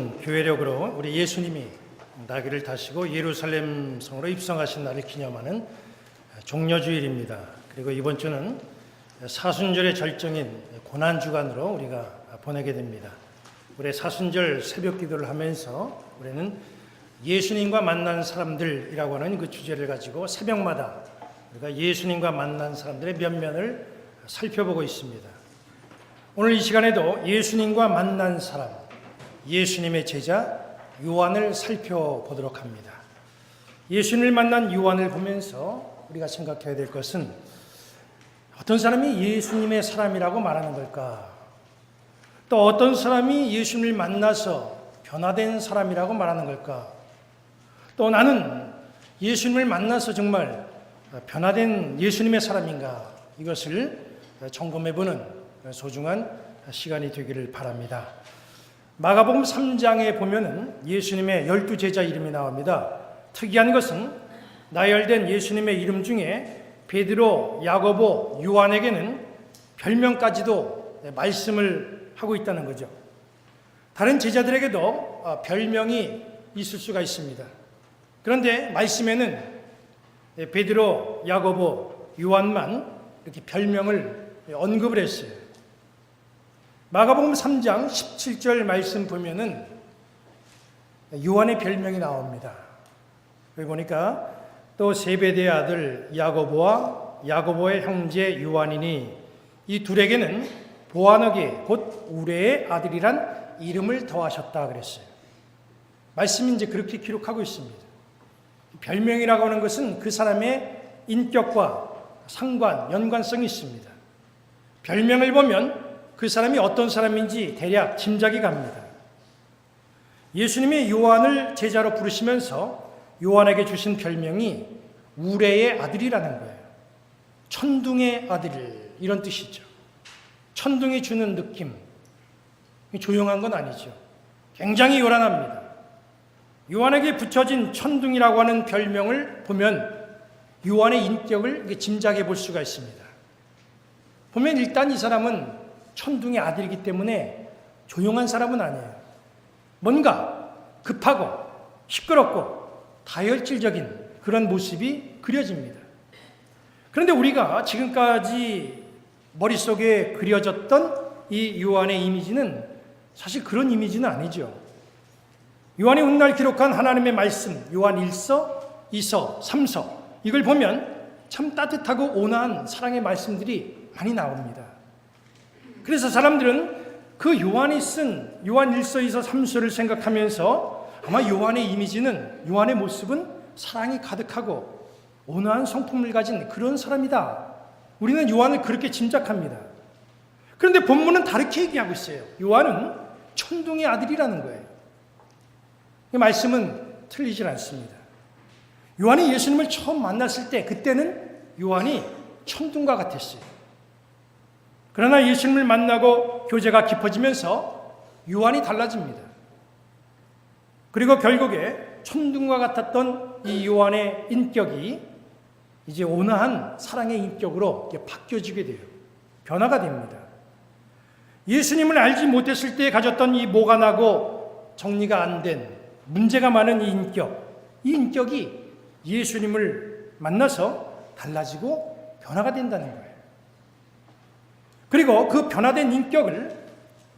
오늘은 교회력으로 우리 예수님이 나귀를 타시고 예루살렘 성으로 입성하신 날을 기념하는 종려주일입니다. 그리고 이번 주는 사순절의 절정인 고난주간으로 우리가 보내게 됩니다. 올해 사순절 새벽 기도를 하면서 우리는 예수님과 만난 사람들이라고 하는 그 주제를 가지고 새벽마다 우리가 예수님과 만난 사람들의 면면을 살펴보고 있습니다. 오늘 이 시간에도 예수님과 만난 사람, 예수님의 제자 요한을 살펴보도록 합니다. 예수님을 만난 요한을 보면서 우리가 생각해야 될 것은 어떤 사람이 예수님의 사람이라고 말하는 걸까? 또 어떤 사람이 예수님을 만나서 변화된 사람이라고 말하는 걸까? 또 나는 예수님을 만나서 정말 변화된 예수님의 사람인가? 이것을 점검해보는 소중한 시간이 되기를 바랍니다. 마가복음 3장에 보면은 예수님의 12제자 이름이 나옵니다. 특이한 것은 나열된 예수님의 이름 중에 베드로, 야고보, 요한에게는 별명까지도 말씀을 하고 있다는 거죠. 다른 제자들에게도 별명이 있을 수가 있습니다. 그런데 말씀에는 베드로, 야고보, 요한만 이렇게 별명을 언급을 했어요. 마가복음 3장 17절 말씀 보면은 요한의 별명이 나옵니다. 여기 보니까 또 세베대의 아들 야고보와 야고보의 형제 요한이니 이 둘에게는 보아너게 곧 우레의 아들이란 이름을 더하셨다 그랬어요. 말씀이 이제 그렇게 기록하고 있습니다. 별명이라고 하는 것은 그 사람의 인격과 상관, 연관성이 있습니다. 별명을 보면 그 사람이 어떤 사람인지 대략 짐작이 갑니다. 예수님이 요한을 제자로 부르시면서 요한에게 주신 별명이 우레의 아들이라는 거예요. 천둥의 아들, 이런 뜻이죠. 천둥이 주는 느낌, 조용한 건 아니죠. 굉장히 요란합니다. 요한에게 붙여진 천둥이라고 하는 별명을 보면 요한의 인격을 짐작해 볼 수가 있습니다. 보면 일단 이 사람은 천둥의 아들이기 때문에 조용한 사람은 아니에요. 뭔가 급하고 시끄럽고 다혈질적인 그런 모습이 그려집니다. 그런데 우리가 지금까지 머릿속에 그려졌던 이 요한의 이미지는 사실 그런 이미지는 아니죠. 요한이 훗날 기록한 하나님의 말씀, 요한 1서, 2서, 3서 이걸 보면 참 따뜻하고 온화한 사랑의 말씀들이 많이 나옵니다. 그래서 사람들은 그 요한이 쓴 요한 1서, 2서, 3서를 생각하면서 아마 요한의 이미지는, 요한의 모습은 사랑이 가득하고 온화한 성품을 가진 그런 사람이다. 우리는 요한을 그렇게 짐작합니다. 그런데 본문은 다르게 얘기하고 있어요. 요한은 천둥의 아들이라는 거예요. 이 말씀은 틀리질 않습니다. 요한이 예수님을 처음 만났을 때 그때는 요한이 천둥과 같았어요. 그러나 예수님을 만나고 교제가 깊어지면서 요한이 달라집니다. 그리고 결국에 천둥과 같았던 이 요한의 인격이 이제 온화한 사랑의 인격으로 바뀌어지게 돼요. 변화가 됩니다. 예수님을 알지 못했을 때 가졌던 이 모가 나고 정리가 안 된 문제가 많은 이 인격이 예수님을 만나서 달라지고 변화가 된다는 거예요. 그리고 그 변화된 인격을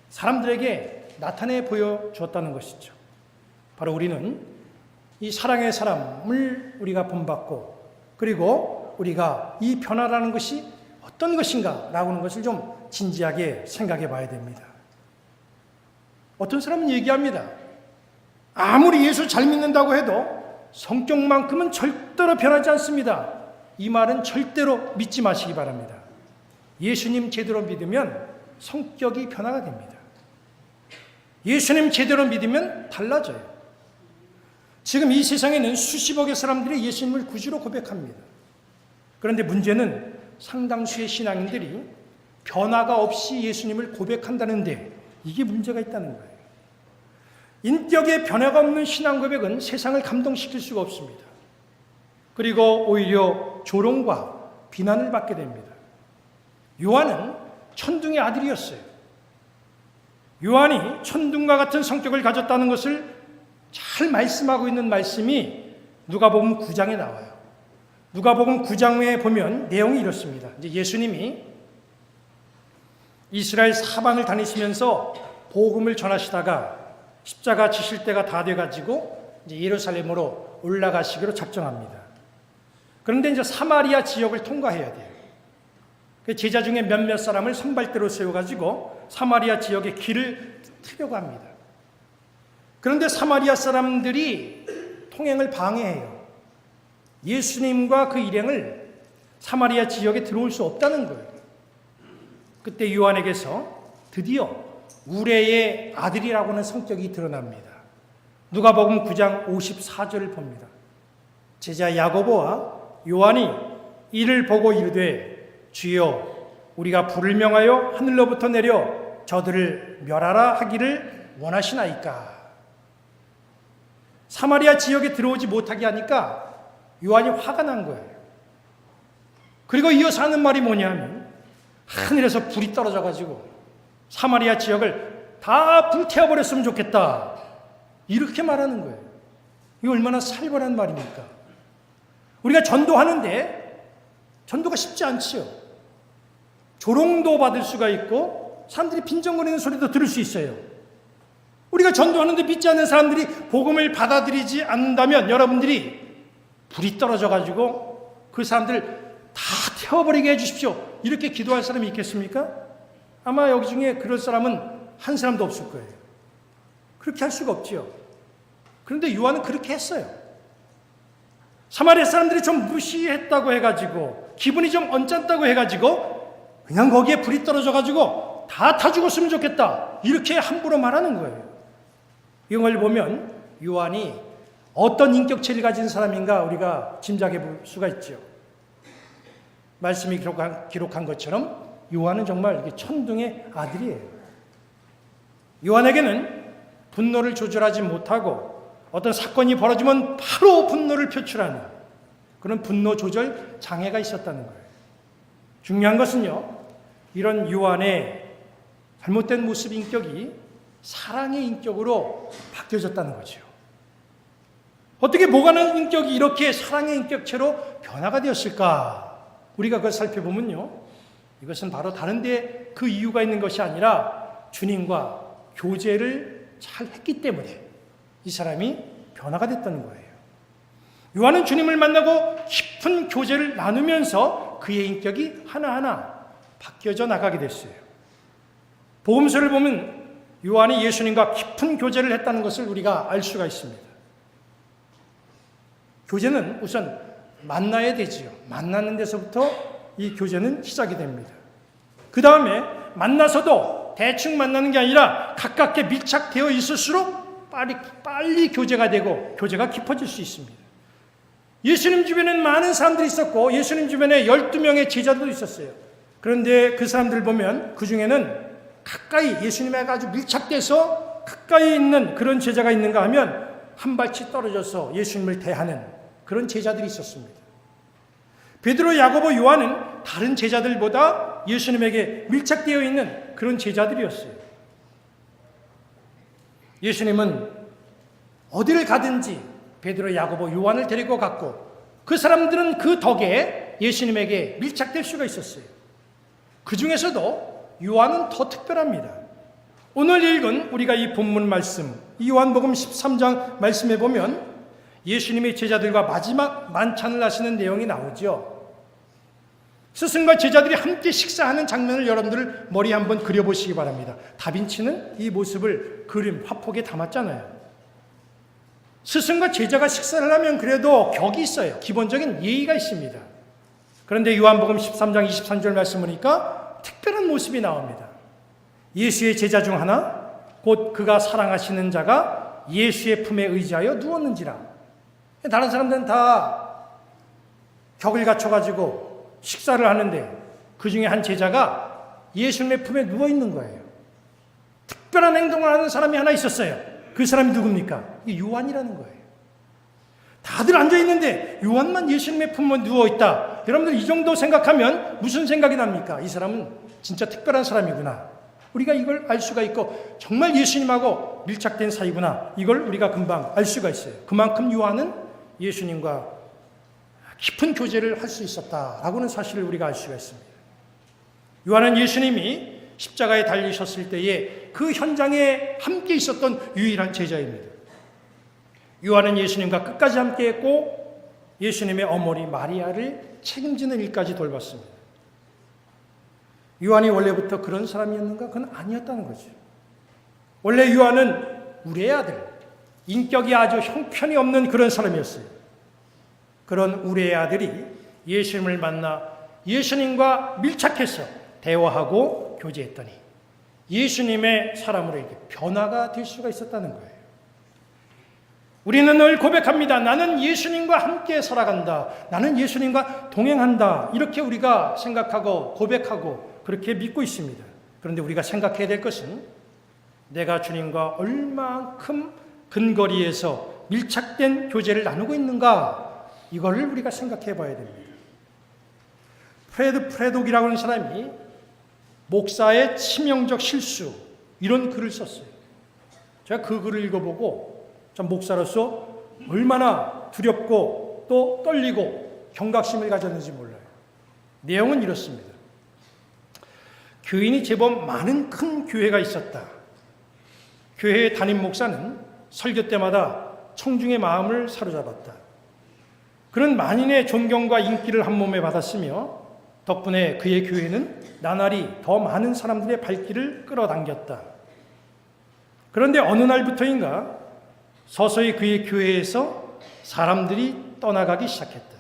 사람들에게 나타내 보여주었다는 것이죠. 바로 우리는 이 사랑의 사람을 우리가 본받고 그리고 우리가 이 변화라는 것이 어떤 것인가 라고 하는 것을 좀 진지하게 생각해 봐야 됩니다. 어떤 사람은 얘기합니다. 아무리 예수 잘 믿는다고 해도 성격만큼은 절대로 변하지 않습니다. 이 말은 절대로 믿지 마시기 바랍니다. 예수님 제대로 믿으면 성격이 변화가 됩니다. 예수님 제대로 믿으면 달라져요. 지금 이 세상에는 수십억의 사람들이 예수님을 구주로 고백합니다. 그런데 문제는 상당수의 신앙인들이 변화가 없이 예수님을 고백한다는데 이게 문제가 있다는 거예요. 인격의 변화가 없는 신앙 고백은 세상을 감동시킬 수가 없습니다. 그리고 오히려 조롱과 비난을 받게 됩니다. 요한은 천둥의 아들이었어요. 요한이 천둥과 같은 성격을 가졌다는 것을 잘 말씀하고 있는 말씀이 누가복음 9장에 나와요. 누가복음 9장에 보면 내용이 이렇습니다. 이제 예수님이 이스라엘 사방을 다니시면서 복음을 전하시다가 십자가 지실 때가 다 돼가지고 이제 예루살렘으로 올라가시기로 작정합니다. 그런데 이제 사마리아 지역을 통과해야 돼요. 그 제자 중에 몇몇 사람을 선발대로 세워가지고 사마리아 지역의 길을 트려고 합니다. 그런데 사마리아 사람들이 통행을 방해해요. 예수님과 그 일행을 사마리아 지역에 들어올 수 없다는 거예요. 그때 요한에게서 드디어 우레의 아들이라고 하는 성격이 드러납니다. 누가복음 9장 54절을 봅니다. 제자 야고보와 요한이 이를 보고 이르되 주여 우리가 불을 명하여 하늘로부터 내려 저들을 멸하라 하기를 원하시나이까. 사마리아 지역에 들어오지 못하게 하니까 요한이 화가 난 거예요. 그리고 이어서 하는 말이 뭐냐면 하늘에서 불이 떨어져가지고 사마리아 지역을 다 불태워버렸으면 좋겠다. 이렇게 말하는 거예요. 이거 얼마나 살벌한 말입니까? 우리가 전도하는데 전도가 쉽지 않지요. 조롱도 받을 수가 있고 사람들이 빈정거리는 소리도 들을 수 있어요. 우리가 전도하는데 믿지 않는 사람들이 복음을 받아들이지 않는다면 여러분들이 불이 떨어져가지고 그 사람들 다 태워버리게 해주십시오. 이렇게 기도할 사람이 있겠습니까? 아마 여기 중에 그럴 사람은 한 사람도 없을 거예요. 그렇게 할 수가 없지요. 그런데 요한은 그렇게 했어요. 사마리아 사람들이 좀 무시했다고 해가지고 기분이 좀 언짢다고 해가지고 그냥 거기에 불이 떨어져가지고 다 죽었으면 좋겠다. 이렇게 함부로 말하는 거예요. 이걸 보면 요한이 어떤 인격체를 가진 사람인가 우리가 짐작해 볼 수가 있죠. 말씀이 기록한 것처럼 요한은 정말 천둥의 아들이에요. 요한에게는 분노를 조절하지 못하고 어떤 사건이 벌어지면 바로 분노를 표출하는 그런 분노 조절 장애가 있었다는 거예요. 중요한 것은요, 이런 요한의 잘못된 모습 인격이 사랑의 인격으로 바뀌어졌다는 거죠. 어떻게 모가는 인격이 이렇게 사랑의 인격체로 변화가 되었을까? 우리가 그걸 살펴보면요, 이것은 바로 다른 데 그 이유가 있는 것이 아니라 주님과 교제를 잘 했기 때문에 이 사람이 변화가 됐다는 거예요. 요한은 주님을 만나고 깊은 교제를 나누면서 그의 인격이 하나하나 바뀌어져 나가게 됐어요. 복음서를 보면 요한이 예수님과 깊은 교제를 했다는 것을 우리가 알 수가 있습니다. 교제는 우선 만나야 되지요. 만나는 데서부터 이 교제는 시작이 됩니다. 그 다음에 만나서도 대충 만나는 게 아니라 가깝게 밀착되어 있을수록 빨리 교제가 되고 교제가 깊어질 수 있습니다. 예수님 주변에는 많은 사람들이 있었고 예수님 주변에 12명의 제자들도 있었어요. 그런데 그 사람들을 보면 그 중에는 가까이 예수님에 아주 밀착돼서 가까이 있는 그런 제자가 있는가 하면 한 발치 떨어져서 예수님을 대하는 그런 제자들이 있었습니다. 베드로, 야고보, 요한은 다른 제자들보다 예수님에게 밀착되어 있는 그런 제자들이었어요. 예수님은 어디를 가든지 베드로, 야고보, 요한을 데리고 갔고 그 사람들은 그 덕에 예수님에게 밀착될 수가 있었어요. 그 중에서도 요한은 더 특별합니다. 오늘 읽은 우리가 이 본문 말씀, 이 요한복음 13장 말씀에 보면 예수님이 제자들과 마지막 만찬을 하시는 내용이 나오죠. 스승과 제자들이 함께 식사하는 장면을 여러분들 머리에 한번 그려보시기 바랍니다. 다빈치는 이 모습을 그림, 화폭에 담았잖아요. 스승과 제자가 식사를 하면 그래도 격이 있어요. 기본적인 예의가 있습니다. 그런데 요한복음 13장 23절 말씀 보니까 특별한 모습이 나옵니다. 예수의 제자 중 하나, 곧 그가 사랑하시는 자가 예수의 품에 의지하여 누웠는지라. 다른 사람들은 다 격을 갖춰가지고 식사를 하는데 그 중에 한 제자가 예수님의 품에 누워있는 거예요. 특별한 행동을 하는 사람이 하나 있었어요. 그 사람이 누굽니까? 이게 요한이라는 거예요. 다들 앉아있는데 요한만 예수님의 품에 누워있다. 여러분들 이 정도 생각하면 무슨 생각이 납니까? 이 사람은 진짜 특별한 사람이구나. 우리가 이걸 알 수가 있고 정말 예수님하고 밀착된 사이구나. 이걸 우리가 금방 알 수가 있어요. 그만큼 요한은 예수님과 깊은 교제를 할 수 있었다라고는 사실을 우리가 알 수가 있습니다. 요한은 예수님이 십자가에 달리셨을 때에 그 현장에 함께 있었던 유일한 제자입니다. 요한은 예수님과 끝까지 함께했고 예수님의 어머니 마리아를 책임지는 일까지 돌봤습니다. 요한이 원래부터 그런 사람이었는가? 그건 아니었다는 거죠. 원래 요한은 우리의 아들, 인격이 아주 형편이 없는 그런 사람이었어요. 그런 우리의 아들이 예수님을 만나 예수님과 밀착해서 대화하고 교제했더니 예수님의 사람으로 이렇게 변화가 될 수가 있었다는 거예요. 우리는 늘 고백합니다. 나는 예수님과 함께 살아간다. 나는 예수님과 동행한다. 이렇게 우리가 생각하고 고백하고 그렇게 믿고 있습니다. 그런데 우리가 생각해야 될 것은 내가 주님과 얼만큼 근거리에서 밀착된 교제를 나누고 있는가, 이거를 우리가 생각해 봐야 됩니다. 프레독이라고 하는 사람이 목사의 치명적 실수, 이런 글을 썼어요. 제가 그 글을 읽어보고 참 목사로서 얼마나 두렵고 또 떨리고 경각심을 가졌는지 몰라요. 내용은 이렇습니다. 교인이 제법 많은 큰 교회가 있었다. 교회의 담임 목사는 설교 때마다 청중의 마음을 사로잡았다. 그는 만인의 존경과 인기를 한 몸에 받았으며 덕분에 그의 교회는 나날이 더 많은 사람들의 발길을 끌어당겼다. 그런데 어느 날부터인가 서서히 그의 교회에서 사람들이 떠나가기 시작했다.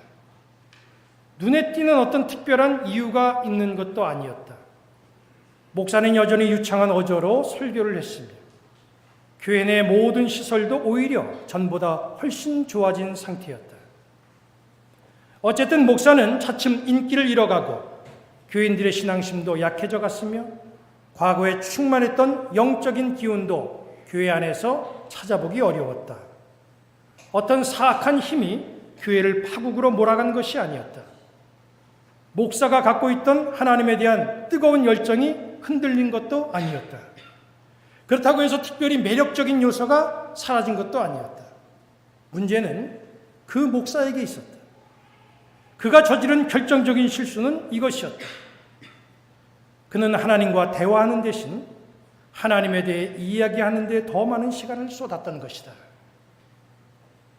눈에 띄는 어떤 특별한 이유가 있는 것도 아니었다. 목사는 여전히 유창한 어조로 설교를 했으며 교회 내 모든 시설도 오히려 전보다 훨씬 좋아진 상태였다. 어쨌든 목사는 차츰 인기를 잃어가고 교인들의 신앙심도 약해져 갔으며 과거에 충만했던 영적인 기운도 교회 안에서 찾아보기 어려웠다. 어떤 사악한 힘이 교회를 파국으로 몰아간 것이 아니었다. 목사가 갖고 있던 하나님에 대한 뜨거운 열정이 흔들린 것도 아니었다. 그렇다고 해서 특별히 매력적인 요소가 사라진 것도 아니었다. 문제는 그 목사에게 있었다. 그가 저지른 결정적인 실수는 이것이었다. 그는 하나님과 대화하는 대신 하나님에 대해 이야기하는 데 더 많은 시간을 쏟았던 것이다.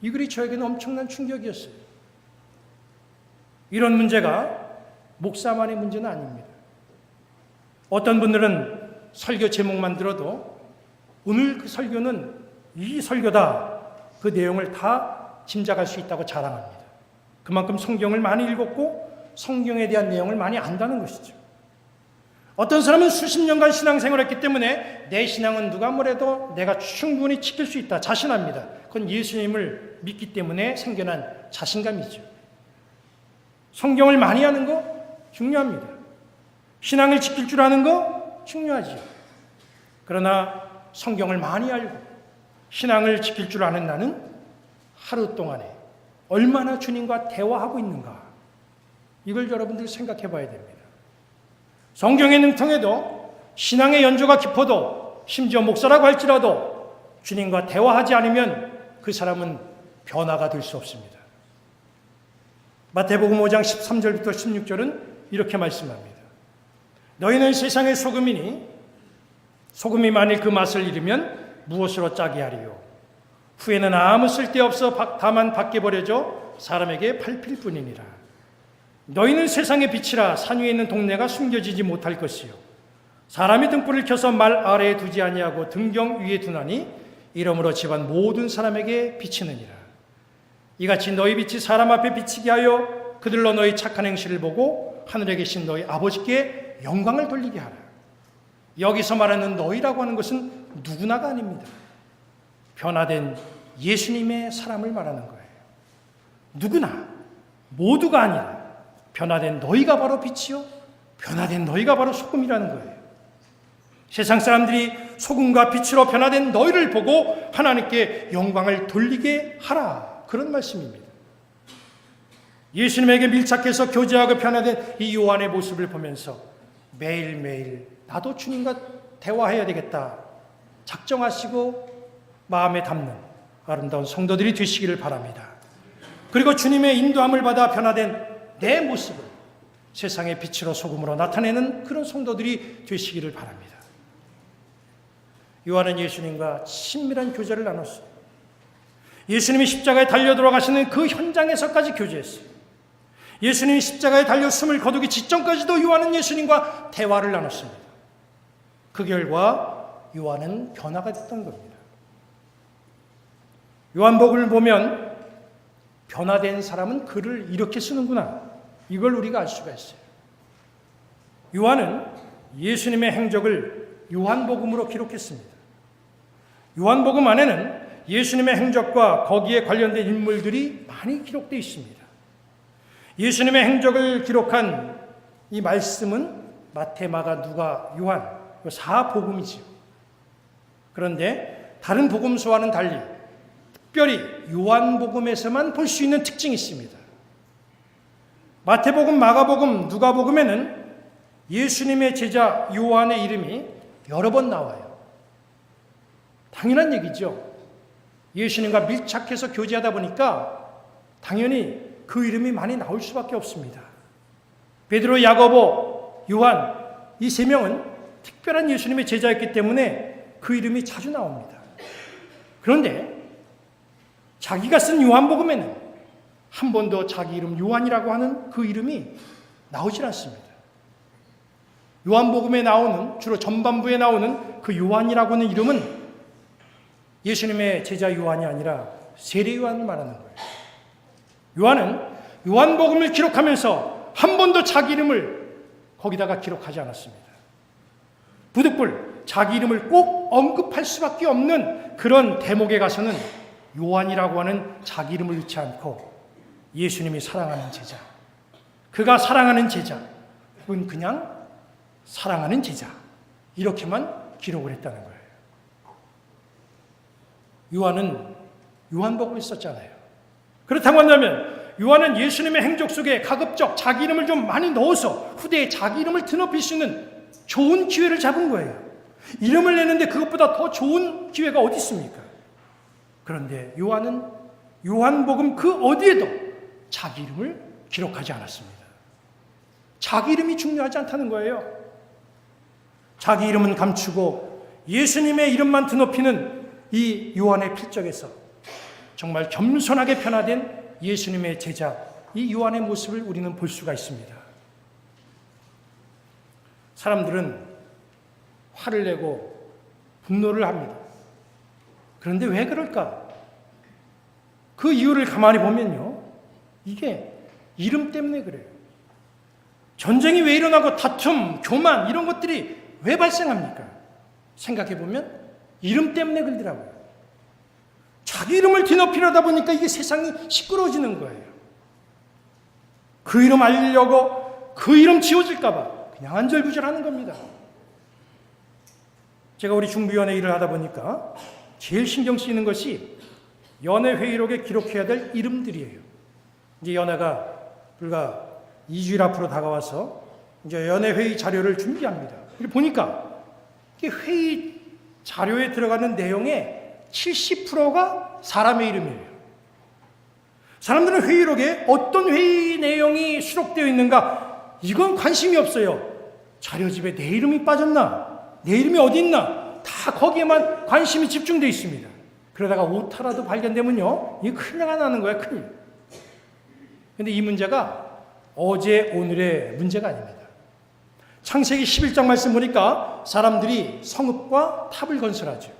이 글이 저에게는 엄청난 충격이었어요. 이런 문제가 목사만의 문제는 아닙니다. 어떤 분들은 설교 제목만 들어도 오늘 그 설교는 이 설교다, 그 내용을 다 짐작할 수 있다고 자랑합니다. 그만큼 성경을 많이 읽었고 성경에 대한 내용을 많이 안다는 것이죠. 어떤 사람은 수십 년간 신앙생활을 했기 때문에 내 신앙은 누가 뭐래도 내가 충분히 지킬 수 있다 자신합니다. 그건 예수님을 믿기 때문에 생겨난 자신감이죠. 성경을 많이 아는 거 중요합니다. 신앙을 지킬 줄 아는 거 중요하죠. 그러나 성경을 많이 알고 신앙을 지킬 줄 아는 나는 하루 동안에 얼마나 주님과 대화하고 있는가, 이걸 여러분들 생각해 봐야 됩니다. 성경에 능통해도 신앙의 연조가 깊어도 심지어 목사라고 할지라도 주님과 대화하지 않으면 그 사람은 변화가 될 수 없습니다. 마태복음 5장 13절부터 16절은 이렇게 말씀합니다. 너희는 세상의 소금이니 소금이 만일 그 맛을 잃으면 무엇으로 짜게 하리요? 후에는 아무 쓸데없어 다만 밖에 버려져 사람에게 밟힐 뿐이니라. 너희는 세상의 빛이라. 산 위에 있는 동네가 숨겨지지 못할 것이요 사람이 등불을 켜서 말 아래에 두지 아니하고 등경 위에 두나니 이러므로 집안 모든 사람에게 비치느니라. 이같이 너희 빛이 사람 앞에 비치게 하여 그들로 너희 착한 행실을 보고 하늘에 계신 너희 아버지께 영광을 돌리게 하라. 여기서 말하는 너희라고 하는 것은 누구나가 아닙니다. 변화된 예수님의 사람을 말하는 거예요. 누구나, 모두가 아니라 변화된 너희가 바로 빛이요 변화된 너희가 바로 소금이라는 거예요. 세상 사람들이 소금과 빛으로 변화된 너희를 보고 하나님께 영광을 돌리게 하라, 그런 말씀입니다. 예수님에게 밀착해서 교제하고 변화된 이 요한의 모습을 보면서 매일매일 나도 주님과 대화해야 되겠다 작정하시고 마음에 담는 아름다운 성도들이 되시기를 바랍니다. 그리고 주님의 인도함을 받아 변화된 내 모습을 세상의 빛으로 소금으로 나타내는 그런 성도들이 되시기를 바랍니다. 요한은 예수님과 친밀한 교제를 나눴어요. 예수님이 십자가에 달려 돌아가시는 그 현장에서까지 교제했어요. 예수님이 십자가에 달려 숨을 거두기 직전까지도 요한은 예수님과 대화를 나눴습니다. 그 결과 요한은 변화가 됐던 겁니다. 요한복음을 보면 변화된 사람은 글을 이렇게 쓰는구나, 이걸 우리가 알 수가 있어요. 요한은 예수님의 행적을 요한복음으로 기록했습니다. 요한복음 안에는 예수님의 행적과 거기에 관련된 인물들이 많이 기록되어 있습니다. 예수님의 행적을 기록한 이 말씀은 마태, 마가, 누가, 요한 4복음이지요. 그런데 다른 복음서와는 달리 특별히 요한복음에서만 볼 수 있는 특징이 있습니다. 마태복음, 마가복음, 누가복음에는 예수님의 제자 요한의 이름이 여러 번 나와요. 당연한 얘기죠. 예수님과 밀착해서 교제하다 보니까 당연히 그 이름이 많이 나올 수밖에 없습니다. 베드로, 야고보, 요한 이 세 명은 특별한 예수님의 제자였기 때문에 그 이름이 자주 나옵니다. 그런데 자기가 쓴 요한복음에는 한 번도 자기 이름 요한이라고 하는 그 이름이 나오질 않습니다. 요한복음에 나오는, 주로 전반부에 나오는 그 요한이라고 하는 이름은 예수님의 제자 요한이 아니라 세례 요한을 말하는 거예요. 요한은 요한복음을 기록하면서 한 번도 자기 이름을 거기다가 기록하지 않았습니다. 부득불 자기 이름을 꼭 언급할 수밖에 없는 그런 대목에 가서는 요한이라고 하는 자기 이름을 넣지 않고 예수님이 사랑하는 제자, 그가 사랑하는 제자, 혹은 그냥 사랑하는 제자, 이렇게만 기록을 했다는 거예요. 요한은 요한복음을 썼잖아요. 그렇다고 한다면 요한은 예수님의 행적 속에 가급적 자기 이름을 좀 많이 넣어서 후대에 자기 이름을 드높일 수 있는 좋은 기회를 잡은 거예요. 이름을 내는데 그것보다 더 좋은 기회가 어디 있습니까? 그런데 요한은 요한복음 그 어디에도 자기 이름을 기록하지 않았습니다. 자기 이름이 중요하지 않다는 거예요. 자기 이름은 감추고 예수님의 이름만 드높이는 이 요한의 필적에서 정말 겸손하게 변화된 예수님의 제자, 이 요한의 모습을 우리는 볼 수가 있습니다. 사람들은 화를 내고 분노를 합니다. 그런데 왜 그럴까? 그 이유를 가만히 보면요, 이게 이름 때문에 그래요. 전쟁이 왜 일어나고 다툼, 교만 이런 것들이 왜 발생합니까? 생각해보면 이름 때문에 그러더라고요. 자기 이름을 뒤높이려다 보니까 이게 세상이 시끄러워지는 거예요. 그 이름 알리려고 그 이름 지워질까 봐 그냥 안절부절하는 겁니다. 제가 우리 중부위원회 일을 하다 보니까 제일 신경 쓰이는 것이 연회회의록에 기록해야 될 이름들이에요. 이제 연회가 불과 2주일 앞으로 다가와서 이제 연회회의 자료를 준비합니다. 보니까 회의 자료에 들어가는 내용의 70%가 사람의 이름이에요. 사람들은 회의록에 어떤 회의 내용이 수록되어 있는가, 이건 관심이 없어요. 자료집에 내 이름이 빠졌나, 내 이름이 어디 있나, 다 거기에만 관심이 집중되어 있습니다. 그러다가 오타라도 발견되면요, 이게 큰일 나는 거예요, 큰일. 근데 이 문제가 어제 오늘의 문제가 아닙니다. 창세기 11장 말씀 보니까 사람들이 성읍과 탑을 건설하죠.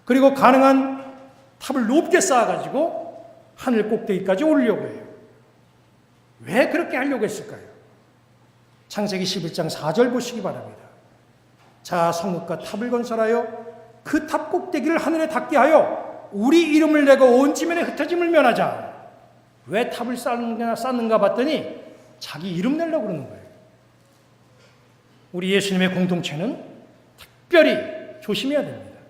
그리고 가능한 탑을 높게 쌓아가지고 하늘 꼭대기까지 오르려고 해요. 왜 그렇게 하려고 했을까요? 창세기 11장 4절 보시기 바랍니다. 자, 성읍과 탑을 건설하여 그 탑 꼭대기를 하늘에 닿게 하여 우리 이름을 내고 온 지면에 흩어짐을 면하자. 왜 탑을 쌓는가 봤더니 자기 이름 내려고 그러는 거예요. 우리 예수님의 공동체는 특별히 조심해야 됩니다.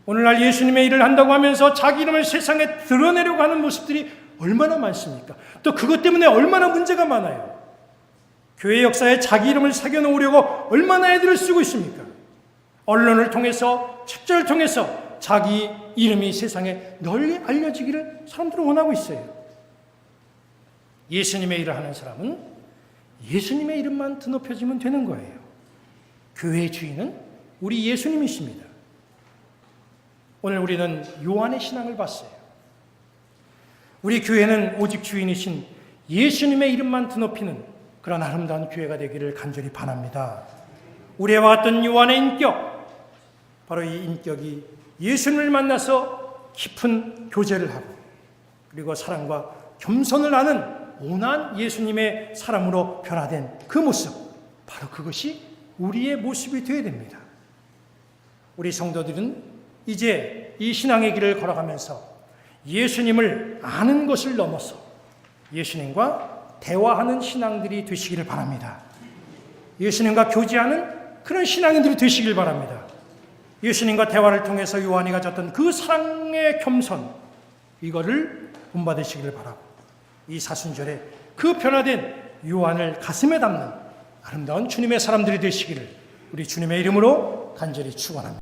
오늘날 예수님의 일을 한다고 하면서 자기 이름을 세상에 드러내려고 하는 모습들이 얼마나 많습니까? 또 그것 때문에 얼마나 문제가 많아요. 교회 역사에 자기 이름을 새겨놓으려고 얼마나 애들을 쓰고 있습니까? 언론을 통해서, 책자를 통해서 자기 이름이 세상에 널리 알려지기를 사람들은 원하고 있어요. 예수님의 일을 하는 사람은 예수님의 이름만 드높여지면 되는 거예요. 교회의 주인은 우리 예수님이십니다. 오늘 우리는 요한의 신앙을 봤어요. 우리 교회는 오직 주인이신 예수님의 이름만 드높이는 그런 아름다운 교회가 되기를 간절히 바랍니다. 우리와 같은 요한의 인격, 바로 이 인격이 예수님을 만나서 깊은 교제를 하고 그리고 사랑과 겸손을 아는 온한 예수님의 사람으로 변화된 그 모습, 바로 그것이 우리의 모습이 되어야 됩니다. 우리 성도들은 이제 이 신앙의 길을 걸어가면서 예수님을 아는 것을 넘어서 예수님과 대화하는 신앙들이 되시기를 바랍니다. 예수님과 교제하는 그런 신앙인들이 되시길 바랍니다. 예수님과 대화를 통해서 요한이 가졌던 그 사랑의 겸손, 이거를 본받으시기를 바라고 이 사순절에 그 변화된 요한을 가슴에 담는 아름다운 주님의 사람들이 되시기를 우리 주님의 이름으로 간절히 축원합니다.